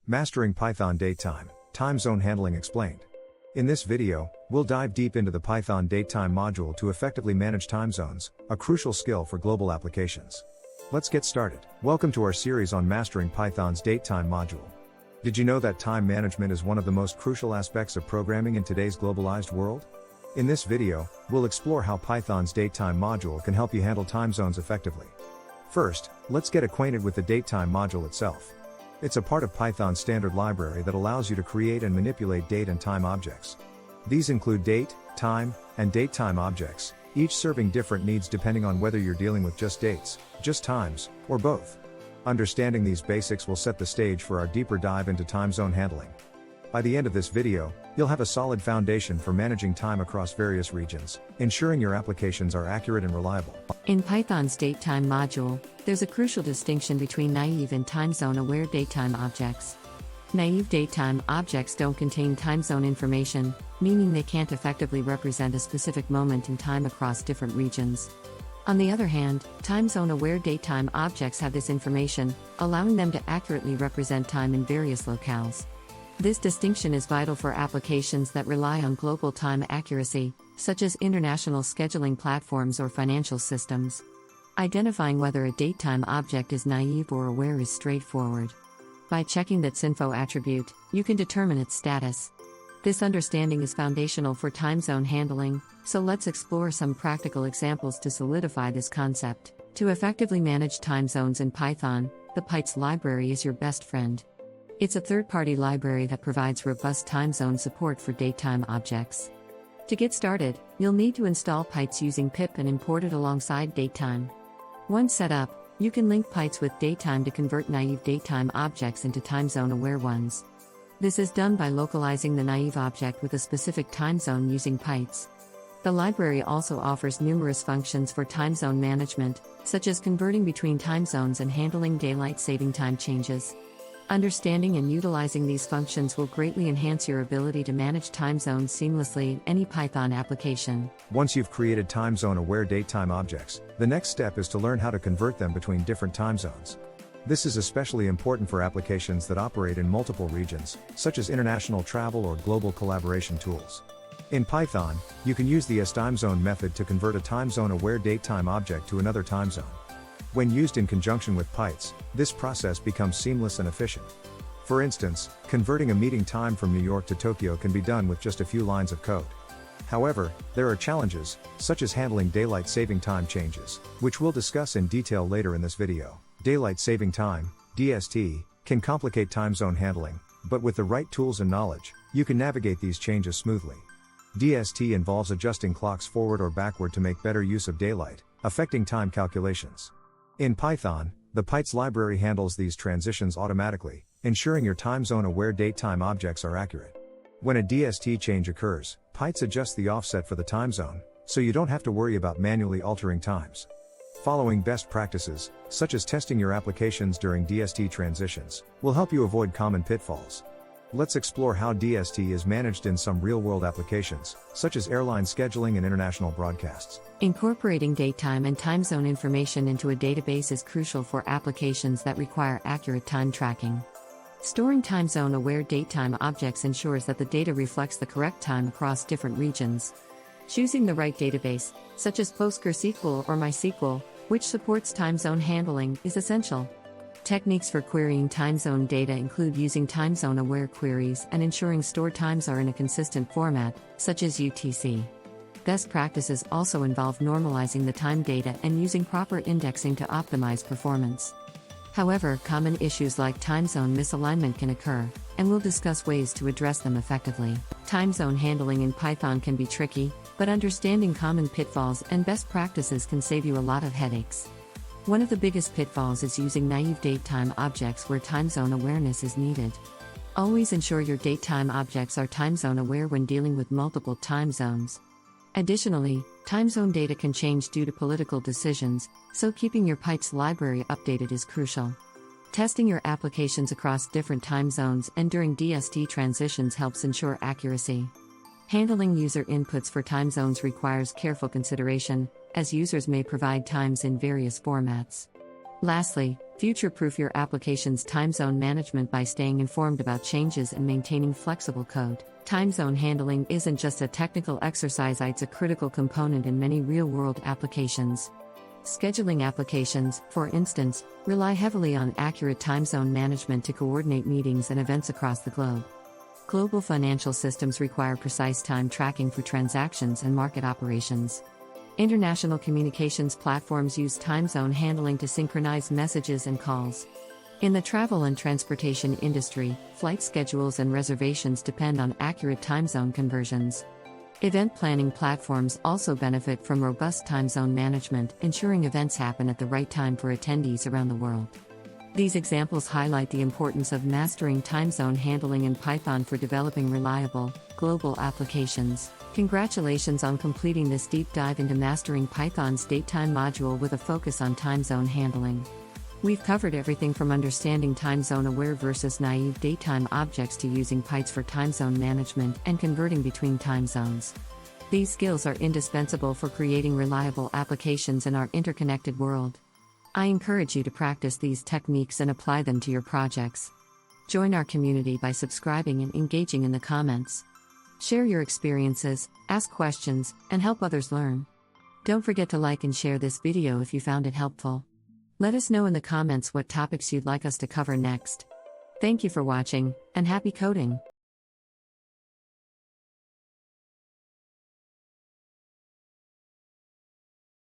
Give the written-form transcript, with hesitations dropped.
Mastering Python Datetime, Timezone Handling Explained. In this video, we'll dive deep into the Python Datetime module to effectively manage time zones, a crucial skill for global applications. Let's get started. Welcome to our series on mastering Python's Datetime module. Did you know that time management is one of the most crucial aspects of programming in today's globalized world? In this video, we'll explore how Python's Datetime module can help you handle time zones effectively. First, let's get acquainted with the Datetime module itself. It's a part of Python's standard library that allows you to create and manipulate date and time objects. These include date, time, and datetime objects, each serving different needs depending on whether you're dealing with just dates, just times, or both. Understanding these basics will set the stage for our deeper dive into time zone handling. By the end of this video, you'll have a solid foundation for managing time across various regions, ensuring your applications are accurate and reliable. In Python's Datetime module, there's a crucial distinction between naive and Timezone-Aware datetime objects. Naive datetime objects don't contain time zone information, meaning they can't effectively represent a specific moment in time across different regions. On the other hand, Timezone-Aware datetime objects have this information, allowing them to accurately represent time in various locales. This distinction is vital for applications that rely on global time accuracy, such as international scheduling platforms or financial systems. Identifying whether a datetime object is naive or aware is straightforward. By checking that info attribute, you can determine its status. This understanding is foundational for time zone handling, so let's explore some practical examples to solidify this concept. To effectively manage time zones in Python, the Pytz library is your best friend. It's a third-party library that provides robust time zone support for datetime objects. To get started, you'll need to install Pytz using pip and import it alongside datetime. Once set up, you can link Pytz with datetime to convert naive datetime objects into Timezone-Aware ones. This is done by localizing the naive object with a specific time zone using Pytz. The library also offers numerous functions for time zone management, such as converting between time zones and handling daylight saving time changes. Understanding and utilizing these functions will greatly enhance your ability to manage time zones seamlessly in any Python application. Once you've created Timezone-Aware datetime objects, the next step is to learn how to convert them between different time zones. This is especially important for applications that operate in multiple regions, such as international travel or global collaboration tools. In Python, you can use the timezone method to convert a Timezone-Aware datetime object to another time zone. When used in conjunction with Pytz, this process becomes seamless and efficient. For instance, converting a meeting time from New York to Tokyo can be done with just a few lines of code. However, there are challenges, such as handling daylight saving time changes, which we'll discuss in detail later in this video. Daylight saving time, DST, can complicate time zone handling, but with the right tools and knowledge, you can navigate these changes smoothly. DST involves adjusting clocks forward or backward to make better use of daylight, affecting time calculations. In Python, the Pytz library handles these transitions automatically, ensuring your Timezone-Aware datetime objects are accurate. When a DST change occurs, Pytz adjusts the offset for the time zone, so you don't have to worry about manually altering times. Following best practices, such as testing your applications during DST transitions, will help you avoid common pitfalls. Let's explore how DST is managed in some real-world applications, such as airline scheduling and international broadcasts. Incorporating datetime and time zone information into a database is crucial for applications that require accurate time tracking. Storing Timezone-Aware datetime objects ensures that the data reflects the correct time across different regions. Choosing the right database, such as PostgreSQL or MySQL, which supports time zone handling, is essential. Techniques for querying time zone data include using Timezone-Aware queries and ensuring stored times are in a consistent format, such as UTC. Best practices also involve normalizing the time data and using proper indexing to optimize performance. However, common issues like time zone misalignment can occur, and we'll discuss ways to address them effectively. Time zone handling in Python can be tricky, but understanding common pitfalls and best practices can save you a lot of headaches. One of the biggest pitfalls is using naive datetime objects where time zone awareness is needed. Always ensure your datetime objects are time zone aware when dealing with multiple time zones. Additionally, time zone data can change due to political decisions, so keeping your Pytz library updated is crucial. Testing your applications across different time zones and during DST transitions helps ensure accuracy. Handling user inputs for time zones requires careful consideration, as users may provide times in various formats. Lastly, Future-proof your application's time zone management by staying informed about changes and maintaining flexible code. Time zone handling isn't just a technical exercise, it's a critical component in many real-world applications. Scheduling applications, for instance, rely heavily on accurate time zone management to coordinate meetings and events across the globe. Global financial systems require precise time tracking for transactions and market operations. International communications platforms use time zone handling to synchronize messages and calls. In the travel and transportation industry, flight schedules and reservations depend on accurate time zone conversions. Event planning platforms also benefit from robust time zone management, ensuring events happen at the right time for attendees around the world. These examples highlight the importance of mastering time zone handling in Python for developing reliable, global applications. Congratulations on completing this deep dive into mastering Python's datetime module with a focus on time zone handling. We've covered everything from understanding Timezone-Aware versus naive datetime objects to using Pytz for time zone management and converting between time zones. These skills are indispensable for creating reliable applications in our interconnected world. I encourage you to practice these techniques and apply them to your projects. Join our community by subscribing and engaging in the comments. Share your experiences, ask questions, and help others learn. Don't forget to like and share this video if you found it helpful. Let us know in the comments what topics you'd like us to cover next. Thank you for watching, and happy coding!